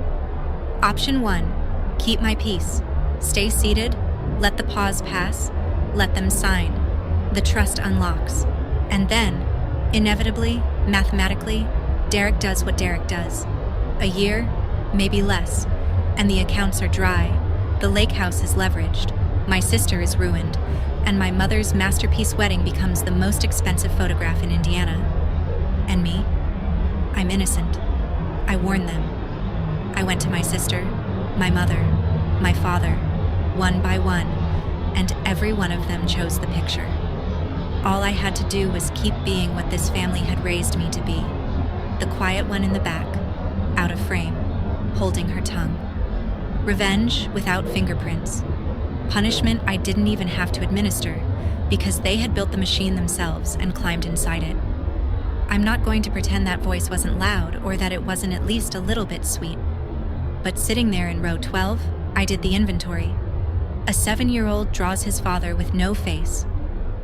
Option 1, keep my peace. Stay seated, let the pause pass, let them sign. The trust unlocks. And then, inevitably, mathematically, Derek does what Derek does. A year, maybe less, and the accounts are dry. The lake house is leveraged. My sister is ruined, and my mother's masterpiece wedding becomes the most expensive photograph in Indiana. And me? I'm innocent. I warned them. I went to my sister, my mother, my father, one by one, and every one of them chose the picture. All I had to do was keep being what this family had raised me to be. The quiet one in the back, out of frame, holding her tongue. Revenge without fingerprints. Punishment I didn't even have to administer, because they had built the machine themselves and climbed inside it. I'm not going to pretend that voice wasn't loud or that it wasn't at least a little bit sweet. But sitting there in row 12, I did the inventory. A 7-year-old draws his father with no face.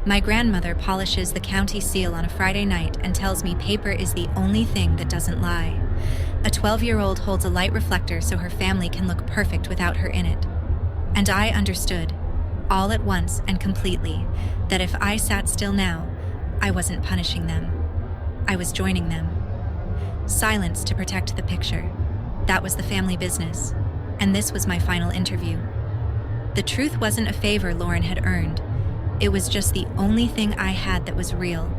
My grandmother polishes the county seal on a Friday night and tells me paper is the only thing that doesn't lie. A 12-year-old holds a light reflector so her family can look perfect without her in it. And I understood, all at once and completely, that if I sat still now, I wasn't punishing them. I was joining them. Silence to protect the picture. That was the family business, and this was my final interview. The truth wasn't a favor Lauren had earned. It was just the only thing I had that was real,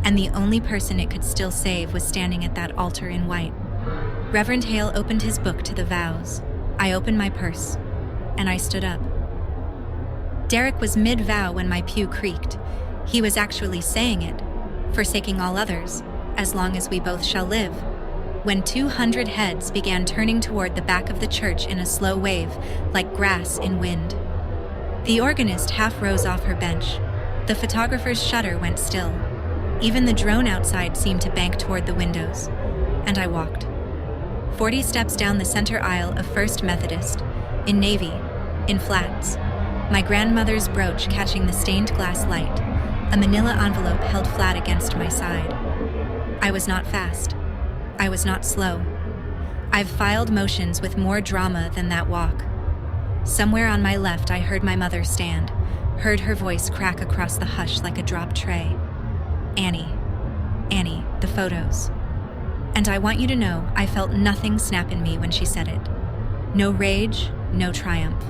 and the only person it could still save was standing at that altar in white. Reverend Hale opened his book to the vows. I opened my purse, and I stood up. Derek was mid-vow when my pew creaked. He was actually saying it, forsaking all others, as long as we both shall live. When 200 heads began turning toward the back of the church in a slow wave, like grass in wind. The organist half rose off her bench. The photographer's shutter went still. Even the drone outside seemed to bank toward the windows. And I walked. 40 steps down the center aisle of First Methodist, in navy, in flats, my grandmother's brooch catching the stained glass light, a manila envelope held flat against my side. I was not fast. I was not slow. I've filed motions with more drama than that walk. Somewhere on my left I heard my mother stand, heard her voice crack across the hush like a dropped tray. Annie, the photos. And I want you to know I felt nothing snap in me when she said it. No rage, no triumph.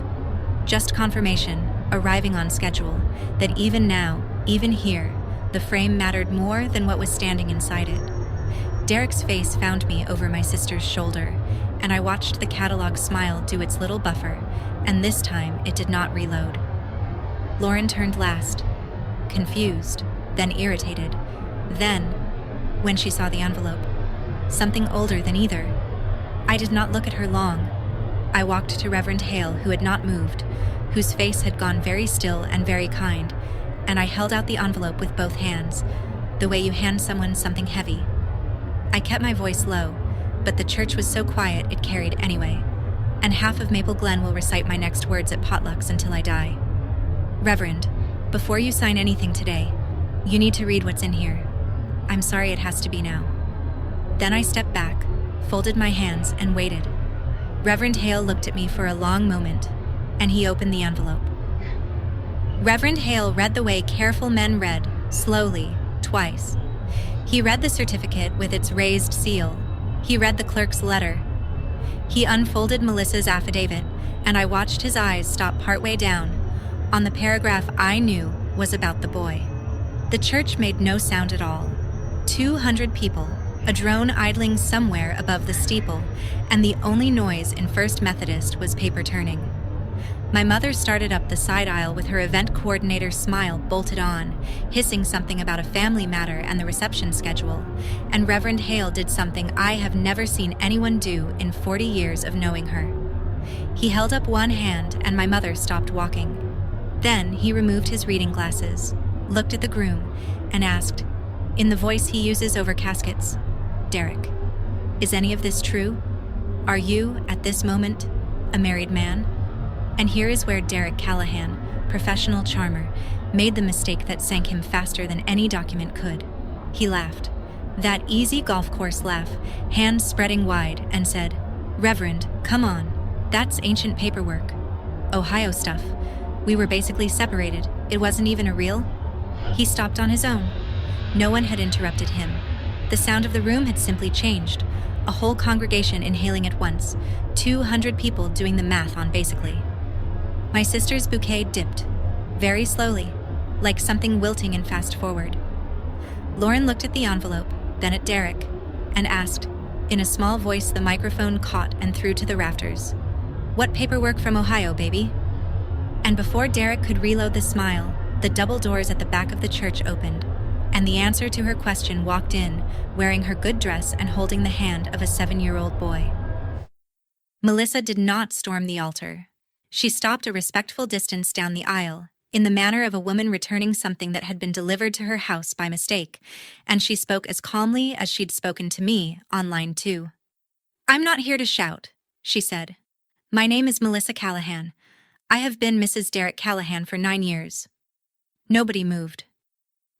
Just confirmation, arriving on schedule, that even now, even here, the frame mattered more than what was standing inside it. Derek's face found me over my sister's shoulder, and I watched the catalog smile do its little buffer, and this time it did not reload. Lauren turned last, confused, then irritated, then, when she saw the envelope, something older than either. I did not look at her long. I walked to Reverend Hale, who had not moved, whose face had gone very still and very kind, and I held out the envelope with both hands, the way you hand someone something heavy. I kept my voice low, but the church was so quiet it carried anyway, and half of Maple Glen will recite my next words at potlucks until I die. Reverend, before you sign anything today, you need to read what's in here. I'm sorry it has to be now. Then I stepped back, folded my hands, and waited. Reverend Hale looked at me for a long moment, and he opened the envelope. Reverend Hale read the way careful men read, slowly, twice. He read the certificate with its raised seal. He read the clerk's letter. He unfolded Melissa's affidavit, and I watched his eyes stop partway down, on the paragraph I knew was about the boy. The church made no sound at all. 200 people, a drone idling somewhere above the steeple, and the only noise in First Methodist was paper turning. My mother started up the side aisle with her event coordinator smile bolted on, hissing something about a family matter and the reception schedule, and Reverend Hale did something I have never seen anyone do in 40 years of knowing her. He held up one hand and my mother stopped walking. Then he removed his reading glasses, looked at the groom, and asked, in the voice he uses over caskets, "Derek, is any of this true? Are you, at this moment, a married man?" And here is where Derek Callahan, professional charmer, made the mistake that sank him faster than any document could. He laughed, that easy golf course laugh, hands spreading wide, and said, "Reverend, come on, that's ancient paperwork. Ohio stuff. We were basically separated. It wasn't even a real." He stopped on his own. No one had interrupted him. The sound of the room had simply changed. A whole congregation inhaling at once, 200 people doing the math on basically. My sister's bouquet dipped, very slowly, like something wilting and fast forward. Lauren looked at the envelope, then at Derek, and asked, in a small voice the microphone caught and threw to the rafters, "What paperwork from Ohio, baby?" And before Derek could reload the smile, the double doors at the back of the church opened, and the answer to her question walked in, wearing her good dress and holding the hand of a 7-year-old boy. Melissa did not storm the altar. She stopped a respectful distance down the aisle, in the manner of a woman returning something that had been delivered to her house by mistake, and she spoke as calmly as she'd spoken to me online too. "I'm not here to shout," she said. "My name is Melissa Callahan. I have been Mrs. Derek Callahan for 9 years." Nobody moved.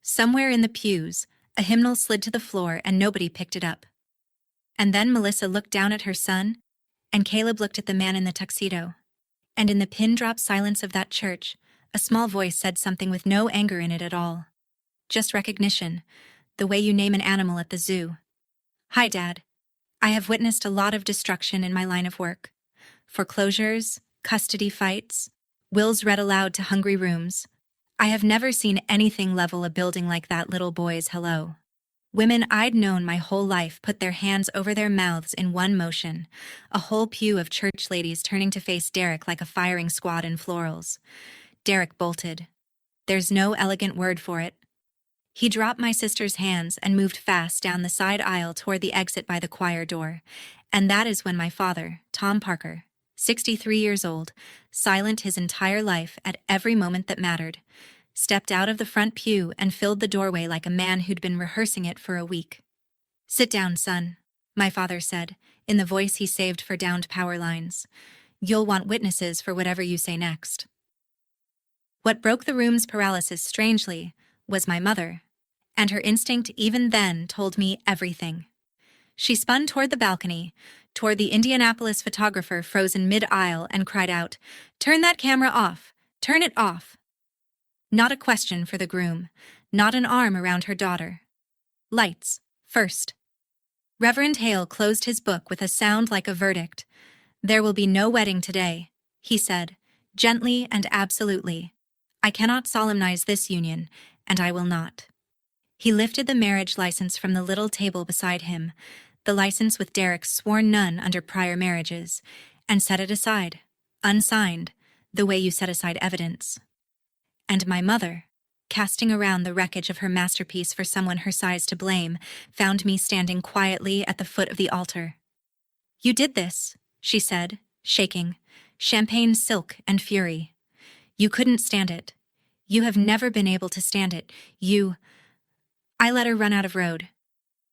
Somewhere in the pews, a hymnal slid to the floor and nobody picked it up. And then Melissa looked down at her son, and Caleb looked at the man in the tuxedo. And in the pin-drop silence of that church, a small voice said something with no anger in it at all. Just recognition, the way you name an animal at the zoo. "Hi, Dad. I have witnessed a lot of destruction in my line of work. Foreclosures, custody fights, wills read aloud to hungry rooms. I have never seen anything level a building like that little boy's hello. Women I'd known my whole life put their hands over their mouths in one motion, a whole pew of church ladies turning to face Derek like a firing squad in florals. Derek bolted. There's no elegant word for it. He dropped my sister's hands and moved fast down the side aisle toward the exit by the choir door, and that is when my father, Tom Parker, 63 years old, silent his entire life at every moment that mattered, stepped out of the front pew and filled the doorway like a man who'd been rehearsing it for a week. "Sit down, son," my father said, in the voice he saved for downed power lines. "You'll want witnesses for whatever you say next." What broke the room's paralysis strangely was my mother, and her instinct even then told me everything. She spun toward the balcony, toward the Indianapolis photographer frozen mid-aisle, and cried out, "Turn that camera off! Turn it off!" Not a question for the groom, not an arm around her daughter. Lights, first. Reverend Hale closed his book with a sound like a verdict. "There will be no wedding today," he said, gently and absolutely. "I cannot solemnize this union, and I will not." He lifted the marriage license from the little table beside him, the license with Derek's sworn none under prior marriages, and set it aside, unsigned, the way you set aside evidence. And my mother, casting around the wreckage of her masterpiece for someone her size to blame, found me standing quietly at the foot of the altar. "You did this," she said, shaking, champagne silk and fury. "You couldn't stand it. You have never been able to stand it. I let her run out of road.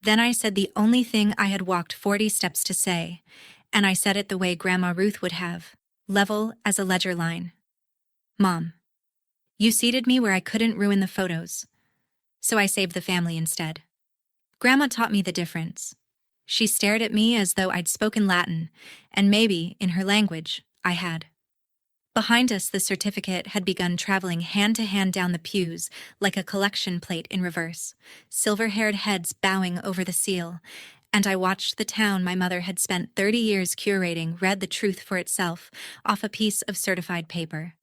Then I said the only thing I had walked 40 steps to say, and I said it the way Grandma Ruth would have, level as a ledger line. Mom, you seated me where I couldn't ruin the photos, so I saved the family instead. Grandma taught me the difference. She stared at me as though I'd spoken Latin, and maybe, in her language, I had. Behind us, the certificate had begun traveling hand-to-hand down the pews like a collection plate in reverse, silver-haired heads bowing over the seal, and I watched the town my mother had spent 30 years curating read the truth for itself off a piece of certified paper.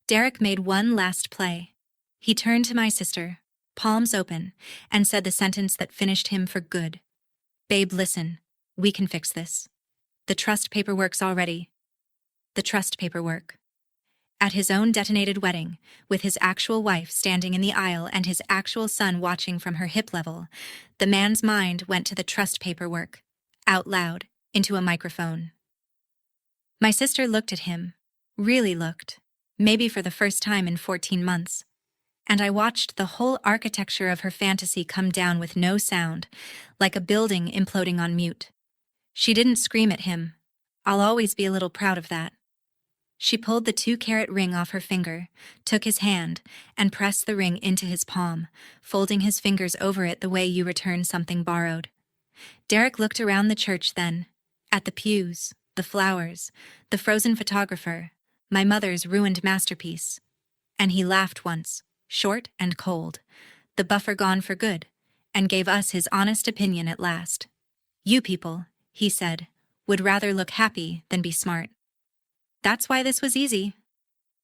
Derek made one last play. He turned to my sister, palms open, and said the sentence that finished him for good. "Babe, listen. We can fix this. The trust paperwork's already. The trust paperwork." at his own detonated wedding, with his actual wife standing in the aisle and his actual son watching from her hip level, the man's mind went to the trust paperwork, out loud, into a microphone. My sister looked at him, really looked, maybe for the first time in 14 months, and I watched the whole architecture of her fantasy come down with no sound, like a building imploding on mute. She didn't scream at him. I'll always be a little proud of that. She pulled the 2-carat ring off her finger, took his hand, and pressed the ring into his palm, folding his fingers over it the way you return something borrowed. Derek looked around the church then, at the pews, the flowers, the frozen photographer, my mother's ruined masterpiece. And he laughed once, short and cold, the buffer gone for good, and gave us his honest opinion at last. You people, he said, would rather look happy than be smart. That's why this was easy.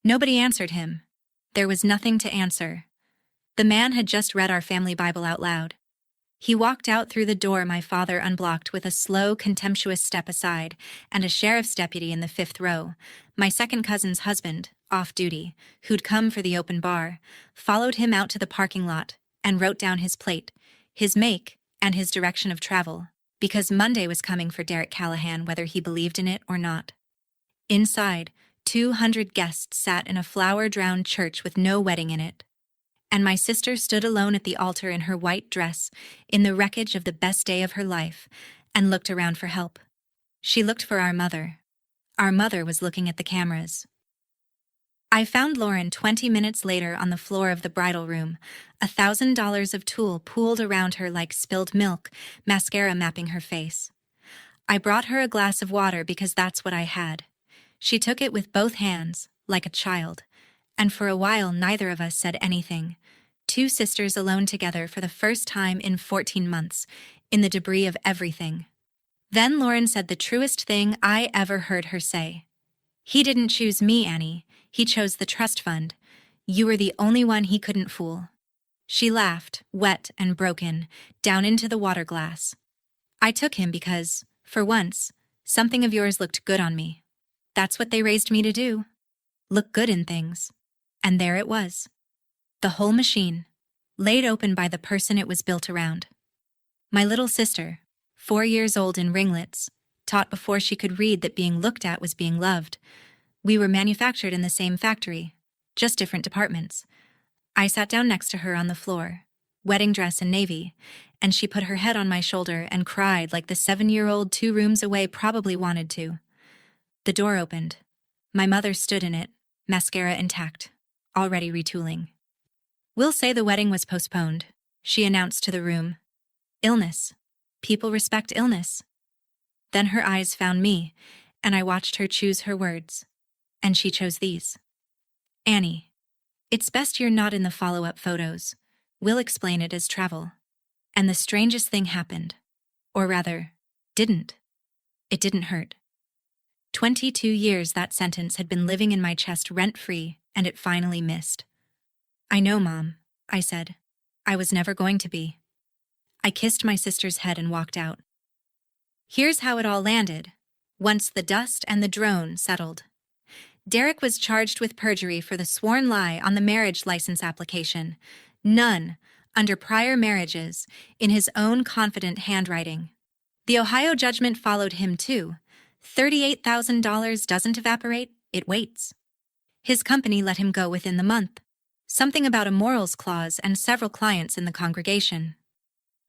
Nobody answered him. There was nothing to answer. The man had just read our family Bible out loud. He walked out through the door my father unblocked with a slow, contemptuous step aside, and a sheriff's deputy in the 5th row, my second cousin's husband, off duty, who'd come for the open bar, followed him out to the parking lot and wrote down his plate, his make, and his direction of travel, because Monday was coming for Derek Callahan whether he believed in it or not. Inside, 200 guests sat in a flower-drowned church with no wedding in it. And my sister stood alone at the altar in her white dress, in the wreckage of the best day of her life, and looked around for help. She looked for our mother. Our mother was looking at the cameras. I found Lauren 20 minutes later on the floor of the bridal room, $1,000 of tulle pooled around her like spilled milk, mascara mapping her face. I brought her a glass of water because that's what I had. She took it with both hands, like a child, and for a while neither of us said anything. 2 sisters alone together for the first time in 14 months, in the debris of everything. Then Lauren said the truest thing I ever heard her say. He didn't choose me, Annie. He chose the trust fund. You were the only one he couldn't fool. She laughed, wet and broken, down into the water glass. I took him because, for once, something of yours looked good on me. That's what they raised me to do. Look good in things. And there it was. The whole machine, laid open by the person it was built around. My little sister, 4 years old in ringlets, taught before she could read that being looked at was being loved. We were manufactured in the same factory, just different departments. I sat down next to her on the floor, wedding dress and navy, and she put her head on my shoulder and cried like the 7-year-old 2 rooms away probably wanted to. The door opened. My mother stood in it, mascara intact, already retooling. We'll say the wedding was postponed, she announced to the room. Illness. People respect illness. Then her eyes found me, and I watched her choose her words. And she chose these. Annie, it's best you're not in the follow-up photos. We'll explain it as travel. And the strangest thing happened. Or rather, didn't. It didn't hurt. 22 years that sentence had been living in my chest rent-free, and it finally missed. I know, Mom, I said. I was never going to be. I kissed my sister's head and walked out. Here's how it all landed, once the dust and the drone settled. Derek was charged with perjury for the sworn lie on the marriage license application. None, under prior marriages, in his own confident handwriting. The Ohio judgment followed him too. $38,000 doesn't evaporate, it waits. His company let him go within the month. Something about a morals clause and several clients in the congregation.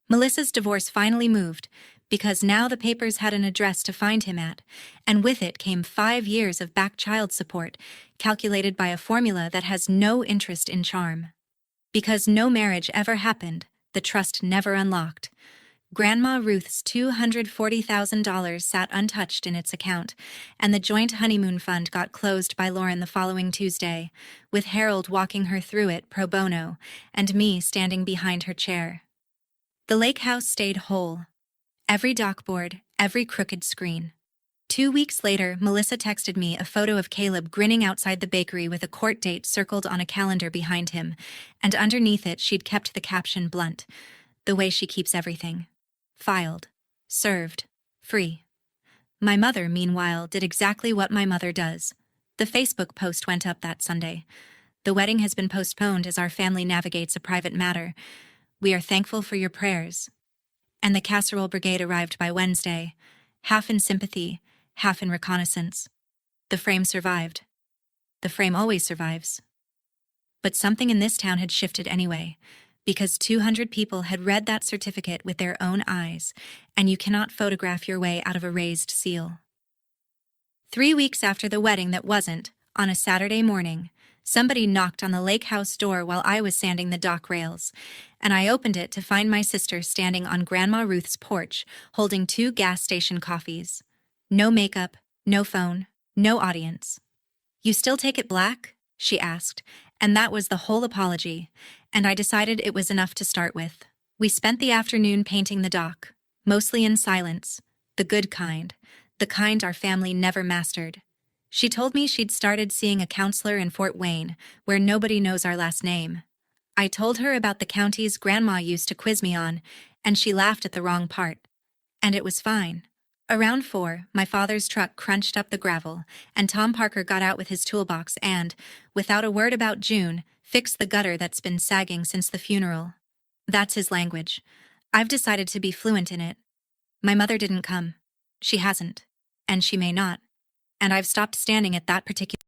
Melissa's divorce finally moved, because now the papers had an address to find him at, and with it came 5 years of back child support, calculated by a formula that has no interest in charm. Because no marriage ever happened, the trust never unlocked. Grandma Ruth's $240,000 sat untouched in its account, and the joint honeymoon fund got closed by Lauren the following Tuesday, with Harold walking her through it pro bono, and me standing behind her chair. The lake house stayed whole. Every dockboard, every crooked screen. 2 weeks later, Melissa texted me a photo of Caleb grinning outside the bakery with a court date circled on a calendar behind him, and underneath it she'd kept the caption blunt, the way she keeps everything. Filed. Served. Free. My mother, meanwhile, did exactly what my mother does. The Facebook post went up that Sunday. The wedding has been postponed as our family navigates a private matter. We are thankful for your prayers. And the casserole brigade arrived by Wednesday, half in sympathy, half in reconnaissance. The frame survived. The frame always survives. But something in this town had shifted anyway, because 200 people had read that certificate with their own eyes, and you cannot photograph your way out of a raised seal. 3 weeks after the wedding that wasn't, on a Saturday morning, somebody knocked on the lake house door while I was sanding the dock rails, and I opened it to find my sister standing on Grandma Ruth's porch, holding 2 gas station coffees. No makeup, no phone, no audience. "You still take it black?" she asked, and that was the whole apology, and I decided it was enough to start with. We spent the afternoon painting the dock, mostly in silence, the good kind, the kind our family never mastered. She told me she'd started seeing a counselor in Fort Wayne, where nobody knows our last name. I told her about the counties Grandma used to quiz me on, and she laughed at the wrong part. And it was fine. Around 4, my father's truck crunched up the gravel, and Tom Parker got out with his toolbox and, without a word about June, fixed the gutter that's been sagging since the funeral. That's his language. I've decided to be fluent in it. My mother didn't come. She hasn't. And she may not. And I've stopped standing at that particular